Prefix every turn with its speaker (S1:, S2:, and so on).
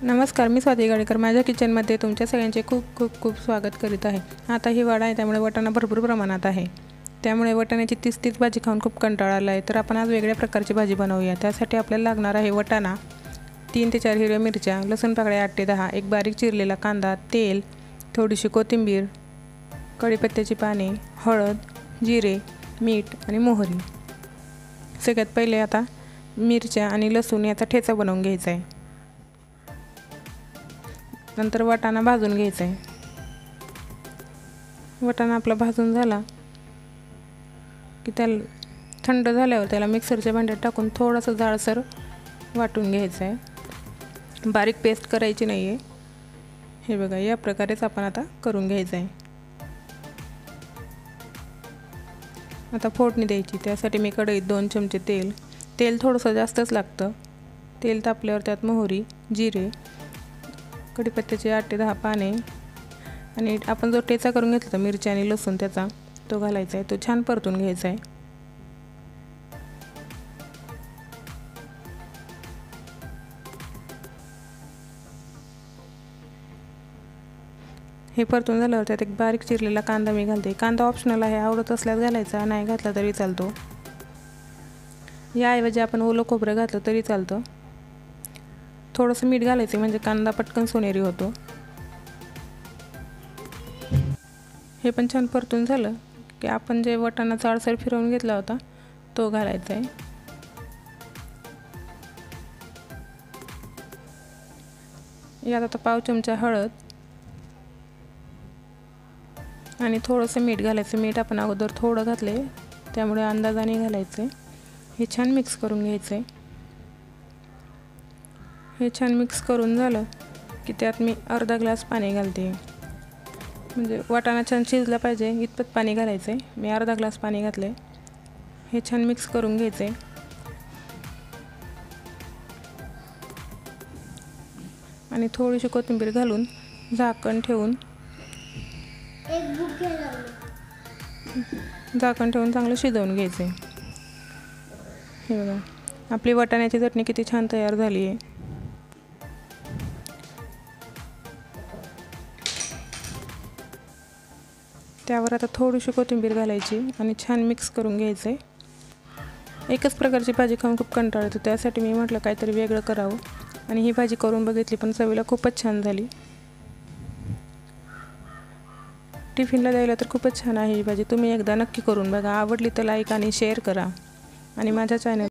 S1: नमस्कार, मी स्वाती गाडेकर माझ्या किचनमध्ये तुमच्या सगळ्यांचे खूप खूप खूप स्वागत करीत आहे। आता हिवाळा आहे त्यामुळे वाटाणा भरपूर प्रमाणात आहे, त्यामुळे वाटाण्याची तीच भाजी खाऊन खूप कंटाळा आला आहे। तर आपण आज वेगळ्या प्रकारची भाजी बनवूया। त्यासाठी आपल्याला लागणार आहे वाटाणा, 3 ते 4 हिरव्या मिरच्या, लसूण पाकळ्या 8 ते 10, एक बारीक चिरलेला कांदा, तेल, थोडीशी कोथिंबीर, कढीपत्त्याची पाने, हळद, जिरे, मीठ आणि मोहरी। सगळ्यात पहिले आता मिरच्या आणि लसूण याचा ठेचा बनवून घ्यायचा आहे। नंतर वाटाणा भाजून घ्यायचा आहे। वाटाणा आपला भाजून झाला की त्याला थंड झाल्यावर त्याला मिक्सरच्या भांड्यात टाकून थोडंसं जाडसर वाटून घ्यायचं आहे। बारीक पेस्ट करायची नाही आहे। हे बघा, या प्रकारेच आपण आता करून घ्यायचं आहे। आता फोडणी द्यायची। त्यासाठी मी कढईत 2 चमचे तेल थोडंसं जास्तच लागतं। तेल तापल्यावर त्यात मोहरी, जिरे, कढीपत्त्याचे 8 ते 10 पाने आणि आपण जो ठेचा करून घेतला मिरची आणि लसूण त्याचा तो घालायचा आहे। तो छान परतून घ्यायचा आहे। हे परतून झाल्यावर त्यात एक बारीक चिरलेला कांदा मी घालते। कांदा ऑप्शनल आहे, आवडत असल्यास घालायचा, नाही घातला तरी चालतो। याऐवजी आपण ओलं खोबरं घातलं तरी चालतं। थोडंसं मीठ घालायचं म्हणजे कांदा पटकन सोनेरी होतो। हे पण छान परतून झालं की आपण जे वाटाणा जाडसर फिरवून घेतला होता तो घालायचा आहे। यात आता पाव चमचा हळद आणि थोडंसं मीठ घालायचं। मीठ आपण अगोदर थोडं घातले त्यामुळे अंदाजाने घालायचं आहे। हे छान मिक्स करून घ्यायचं आहे। हे छान मिक्स करून झालं की त्यात मी अर्धा ग्लास पाणी घालते, म्हणजे वाटाणा छान शिजला पाहिजे इतपत पाणी घालायचं आहे। मी अर्धा ग्लास पाणी घातले। हे छान मिक्स करून घ्यायचं आहे आणि थोडीशी कोथिंबीर घालून झाकण ठेवून चांगलं शिजवून घ्यायचं आहे। हे बघा, आपली वाटाण्याची चटणी किती छान तयार झाली आहे। त्यावर आता थोडीशी कोथिंबीर घालायची आणि छान मिक्स करून घ्यायचं आहे। एकच प्रकारची भाजी खाऊन खूप कंटाळा येतो, त्यासाठी मी म्हटलं काहीतरी वेगळं करावं आणि ही भाजी करून बघितली, पण चवीला खूपच छान झाली। टिफिनला द्यायला तर खूपच छान आहे ही भाजी। तुम्ही एकदा नक्की करून बघा। आवडली तर लाईक आणि शेअर करा आणि माझ्या चॅनल